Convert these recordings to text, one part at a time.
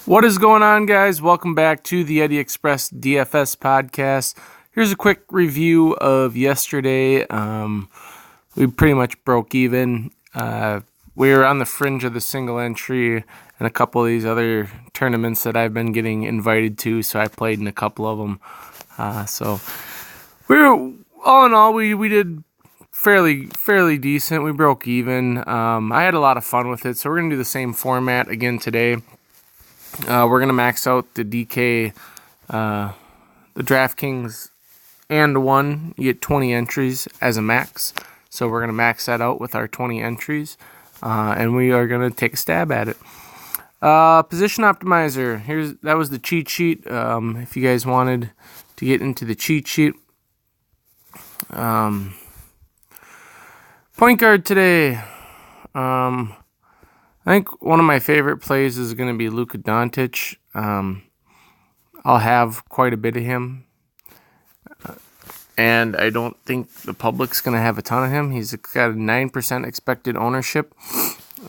What is going on, guys? Welcome back to the Eddie Express DFS podcast. Here's a quick review of yesterday. We pretty much broke even. We were on the fringe of the single entry and a couple of these other tournaments that I've been getting invited to, so I played in a couple of them. So we were, all in all, we did fairly decent. We broke even. I had a lot of fun with it, so we're going to do the same format again today. We're going to max out the DK, the DraftKings and one. You get 20 entries as a max. So we're going to max that out with our 20 entries. And we are going to take a stab at it. Position optimizer. That was the cheat sheet. If you guys wanted to get into the cheat sheet. Point guard today. I think one of my favorite plays is going to be Luka Doncic. I'll have quite a bit of him. And I don't think the public's going to have a ton of him. He's got a 9% expected ownership.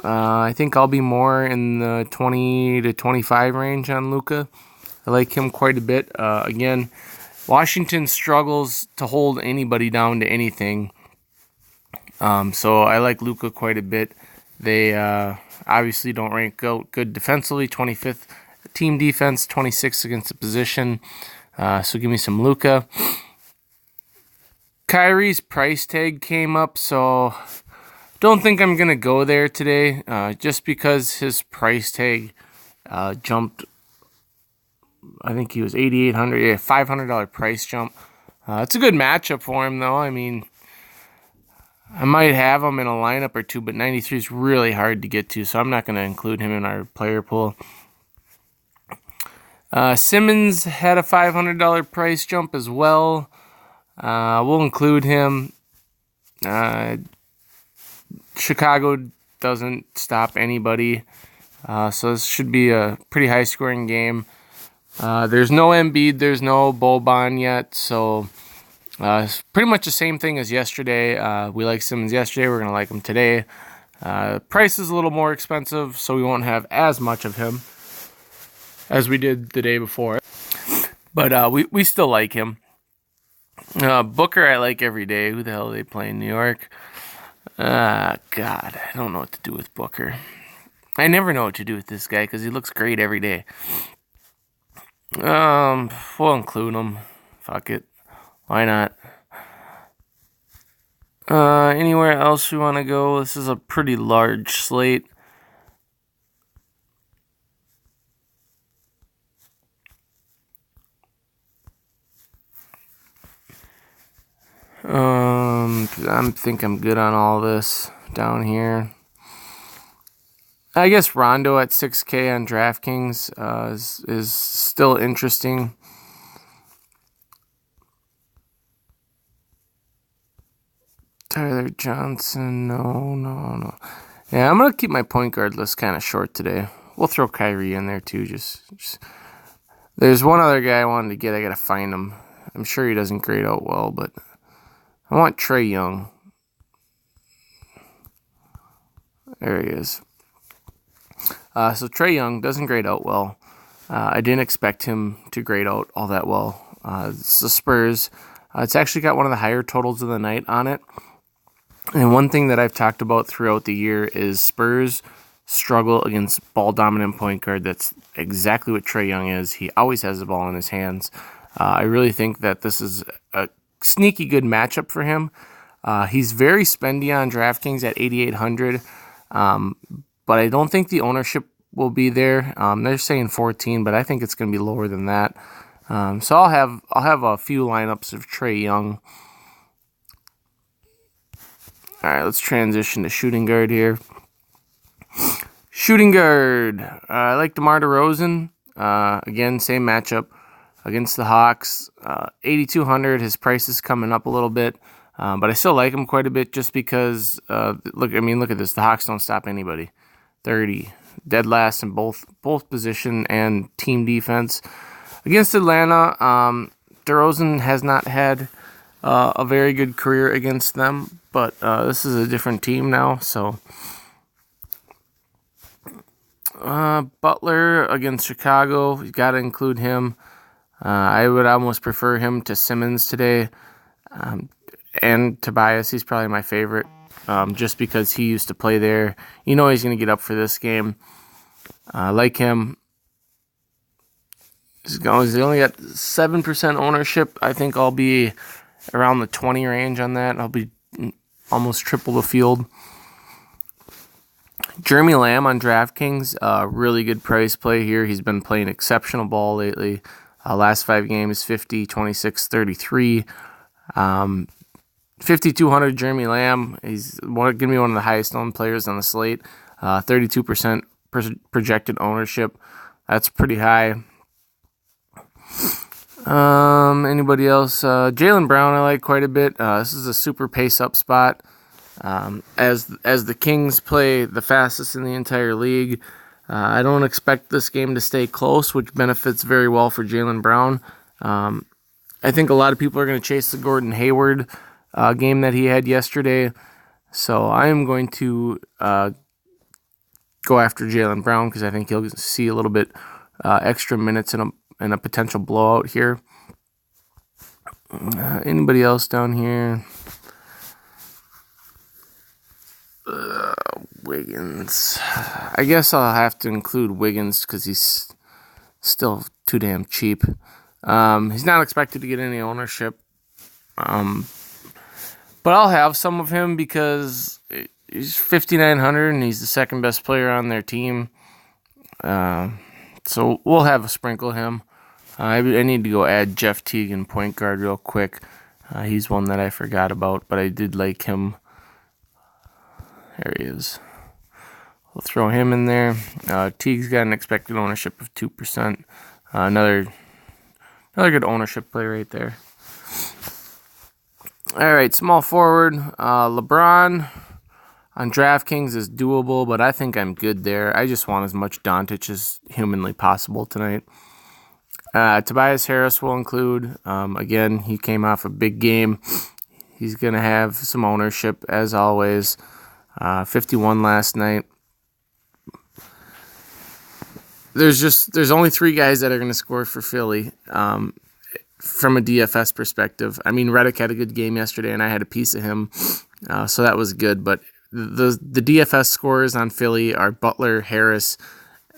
I think I'll be more in the 20 to 25 range on Luka. I like him quite a bit. Again, Washington struggles to hold anybody down to anything. So I like Luka quite a bit. They obviously don't rank out good defensively. 25th team defense, 26th against the position. So give me some Luka. Kyrie's price tag came up, so don't think I'm going to go there today. Just because his price tag jumped. I think he was $8,800. Yeah, $500 price jump. It's a good matchup for him, though. I mean, I might have him in a lineup or two, but 93 is really hard to get to, so I'm not going to include him in our player pool. Simmons had a $500 price jump as well. We'll include him. Chicago doesn't stop anybody, so this should be a pretty high-scoring game. There's no Embiid, there's no Boban yet, so it's pretty much the same thing as yesterday. We liked Simmons yesterday. We're going to like him today. Price is a little more expensive, so we won't have as much of him as we did the day before. But we still like him. Booker I like every day. Who the hell are they playing? New York? God, I don't know what to do with Booker. I never know what to do with this guy because he looks great every day. We'll include him. Fuck it. Why not? Anywhere else we want to go? This is a pretty large slate. I think I'm good on all this down here. I guess Rondo at 6K on DraftKings is still interesting. Tyler Johnson, no. Yeah, I'm going to keep my point guard list kind of short today. We'll throw Kyrie in there too. Just there's one other guy I wanted to get. I got to find him. I'm sure he doesn't grade out well, but I want Trae Young. There he is. So Trae Young doesn't grade out well. I didn't expect him to grade out all that well. It's the Spurs. It's actually got one of the higher totals of the night on it. And one thing that I've talked about throughout the year is Spurs struggle against ball-dominant point guard. That's exactly what Trae Young is. He always has the ball in his hands. I really think that this is a sneaky good matchup for him. He's very spendy on DraftKings at $8,800, but I don't think the ownership will be there. They're saying 14, but I think it's going to be lower than that. So I'll have a few lineups of Trae Young. All right, let's transition to shooting guard here. Shooting guard. I like DeMar DeRozan. Again, same matchup against the Hawks. 8,200. His price is coming up a little bit, but I still like him quite a bit just because. Look at this. The Hawks don't stop anybody. 30, dead last in both position and team defense. Against Atlanta, DeRozan has not had a very good career against them, but this is a different team now, so Butler against Chicago. You got to include him. I would almost prefer him to Simmons today. And Tobias, he's probably my favorite. Just because he used to play there. You know he's going to get up for this game. Like him. He's only got 7% ownership. I think I'll be around the 20 range on that. I'll be almost triple the field. Jeremy Lamb on DraftKings, really good price play here. He's been playing exceptional ball lately. Last 5 games, 50, 26, 33. 5,200 Jeremy Lamb. He's going to be one of the highest owned players on the slate. 32% projected ownership. That's pretty high. Anybody else? Jaylen Brown I like quite a bit. This is a super pace up spot. As the Kings play the fastest in the entire league, I don't expect this game to stay close, which benefits very well for Jaylen Brown. I think a lot of people are going to chase the Gordon Hayward game that he had yesterday, so I am going to go after Jaylen Brown because I think he'll see a little bit extra minutes in a potential blowout here. Anybody else down here? Wiggins. I guess I'll have to include Wiggins because he's still too damn cheap. He's not expected to get any ownership. But I'll have some of him because he's 5,900 and he's the second best player on their team. So we'll have a sprinkle him. I need to go add Jeff Teague, point guard, real quick. He's one that I forgot about, but I did like him. There he is. We'll throw him in there. Teague's got an expected ownership of 2%. Another good ownership play right there. All right, small forward. LeBron on DraftKings is doable, but I think I'm good there. I just want as much Doncic as humanly possible tonight. Tobias Harris will include. Again, he came off a big game. He's going to have some ownership, as always. 51 last night. There's only 3 guys that are going to score for Philly from a DFS perspective. I mean, Redick had a good game yesterday, and I had a piece of him, so that was good. But the DFS scorers on Philly are Butler, Harris,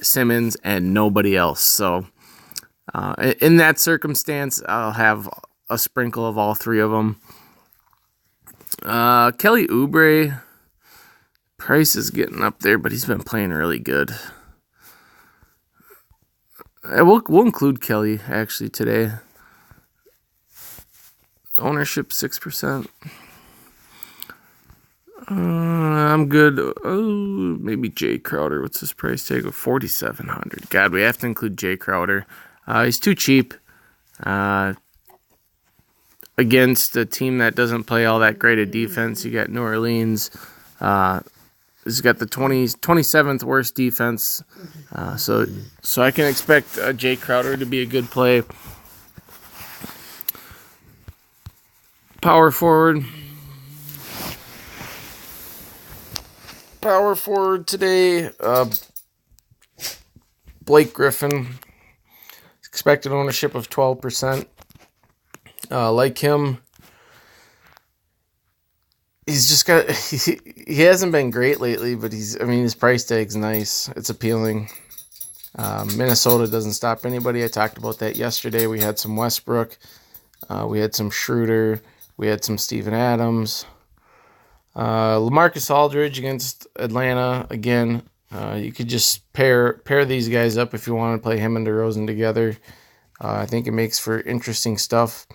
Simmons, and nobody else. So in that circumstance, I'll have a sprinkle of all 3 of them. Kelly Oubre, price is getting up there, but he's been playing really good. We'll include Kelly actually today. Ownership 6%. I'm good. Oh, maybe Jay Crowder. What's his price tag? 4,700. God, we have to include Jay Crowder. He's too cheap. Against a team that doesn't play all that great a defense, you got New Orleans. He's got the 27th worst defense. So I can expect Jay Crowder to be a good play. Power forward today, Blake Griffin, expected ownership of 12%. Like him, he's just got, he hasn't been great lately, but his price tag's nice. It's appealing. Minnesota doesn't stop anybody. I talked about that yesterday. We had some Westbrook. We had some Schroeder. We had some Steven Adams. LaMarcus Aldridge against Atlanta. Again, you could just pair these guys up if you want to play him and DeRozan together. I think it makes for interesting stuff.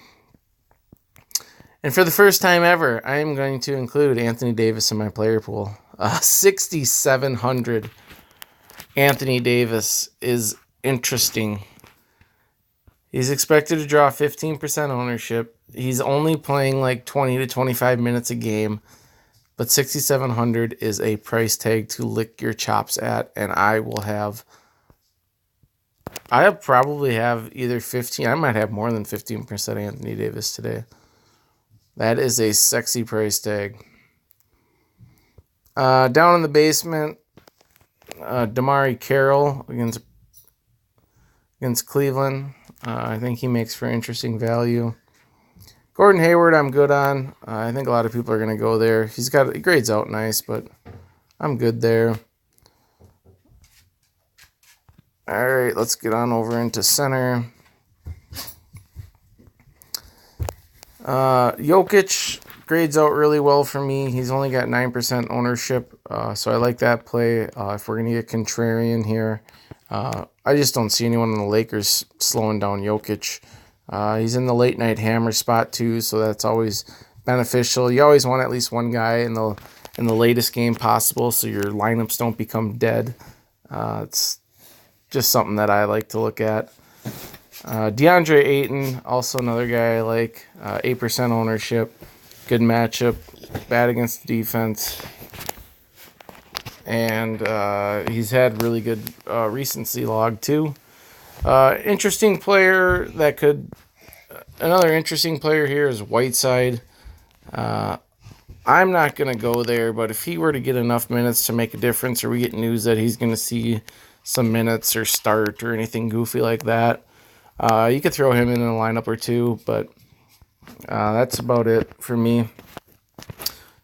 And for the first time ever, I am going to include Anthony Davis in my player pool. 6,700. Anthony Davis is interesting. He's expected to draw 15% ownership. He's only playing like 20 to 25 minutes a game. But 6,700 is a price tag to lick your chops at. And I'll probably have either 15. I might have more than 15% Anthony Davis today. That is a sexy price tag. Down in the basement, Damari Carroll against Cleveland. I think he makes for interesting value. Gordon Hayward, I'm good on. I think a lot of people are going to go there. He grades out nice, but I'm good there. All right, let's get on over into center. Jokic grades out really well for me. He's only got 9% ownership, so I like that play. If we're going to get contrarian here, I just don't see anyone in the Lakers slowing down Jokic. He's in the late night hammer spot too, so that's always beneficial. You always want at least one guy in the latest game possible, so your lineups don't become dead. It's just something that I like to look at. DeAndre Ayton, also another guy I like. 8% ownership, good matchup, bad against the defense, and he's had really good recency log too. Interesting player that could. Another interesting player here is Whiteside. I'm not going to go there, but if he were to get enough minutes to make a difference, or we get news that he's going to see some minutes or start or anything goofy like that, you could throw him in a lineup or two, but that's about it for me.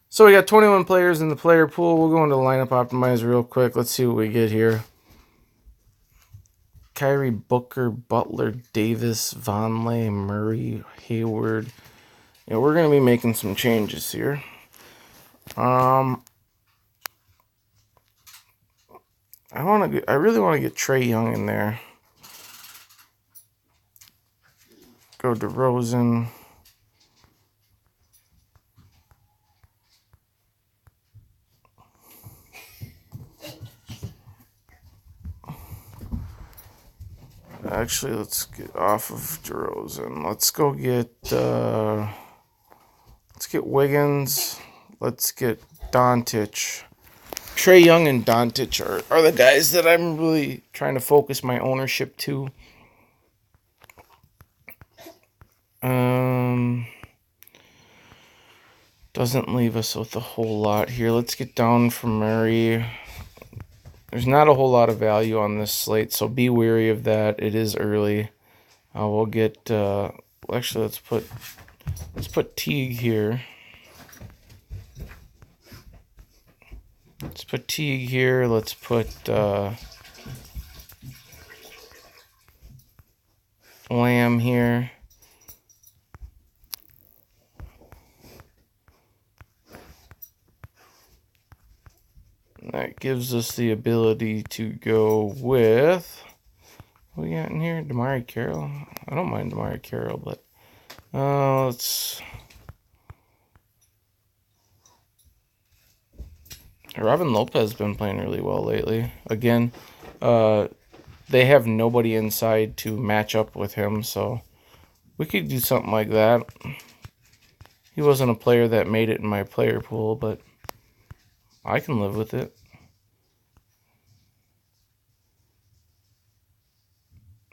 So we got 21 players in the player pool. We'll go into lineup optimizer real quick. Let's see what we get here. Kyrie, Booker, Butler, Davis, Vonleh, Murray, Hayward. Yeah, we're going to be making some changes here. I really want to get Trae Young in there. Go DeRozan. Actually, let's get off of DeRozan. Let's go get Wiggins. Let's get Doncic. Trae Young and Doncic are the guys that I'm really trying to focus my ownership to. Doesn't leave us with a whole lot here. Let's get down from Murray. There's not a whole lot of value on this slate, so be wary of that. It is early. We'll get. Actually, let's put Teague here. Let's put Teague here. Let's put Lamb here. That gives us the ability to go with, what we got in here? Damari Carroll. I don't mind Damari Carroll, but let's. Robin Lopez has been playing really well lately. Again, they have nobody inside to match up with him, so we could do something like that. He wasn't a player that made it in my player pool, but I can live with it.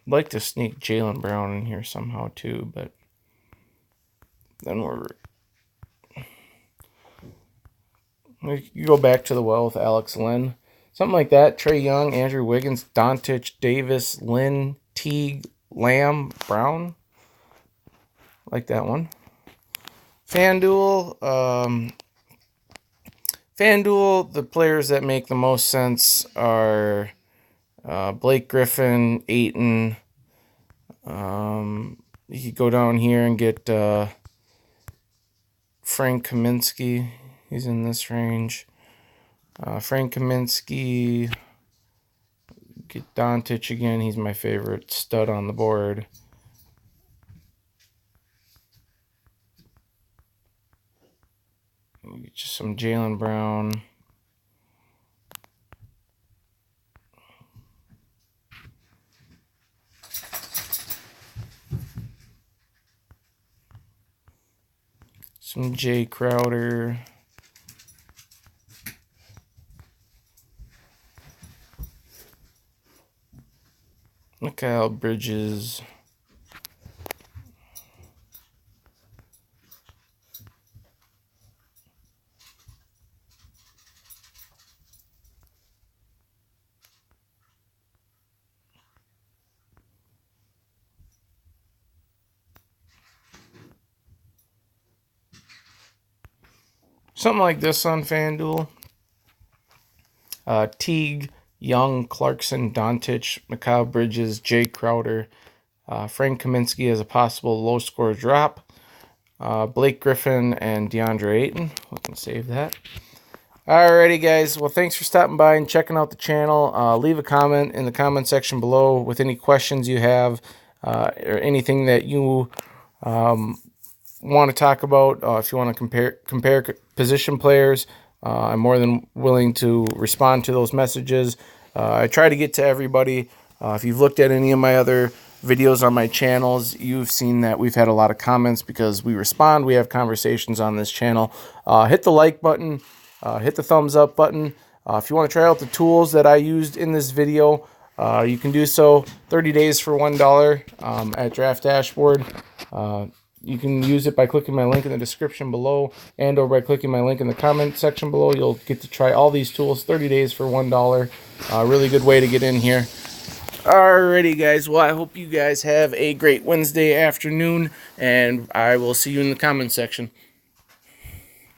I'd like to sneak Jaylen Brown in here somehow too, but then you go back to the well with Alex Len. Something like that. Trae Young, Andrew Wiggins, Doncic, Davis, Lynn, Teague, Lamb, Brown. Like that one. FanDuel, the players that make the most sense are Blake Griffin, Ayton. You could go down here and get Frank Kaminsky. He's in this range. Frank Kaminsky. Get Doncic again. He's my favorite stud on the board. Get you some Jaylen Brown. Some Jay Crowder. Mikal Bridges. something like this on FanDuel. Teague, Young, Clarkson, Doncic, Mikal Bridges, Jay Crowder, Frank Kaminsky as a possible low score drop, Blake Griffin, and DeAndre Ayton. We can save that. Alrighty, guys. Well, thanks for stopping by and checking out the channel. Leave a comment in the comment section below with any questions you have or anything that you want to talk about. If you want to compare position players, I'm more than willing to respond to those messages. I try to get to everybody. If you've looked at any of my other videos on my channels, you've seen that we've had a lot of comments because we respond. We have conversations on this channel. Hit the like button. Hit the thumbs up button. If you want to try out the tools that I used in this video, you can do so. 30 days for $1 at Draft Dashboard. You can use it by clicking my link in the description below and or by clicking my link in the comment section below. You'll get to try all these tools 30 days for $1. Really good way to get in here. Alrighty, guys. Well, I hope you guys have a great Wednesday afternoon, and I will see you in the comment section.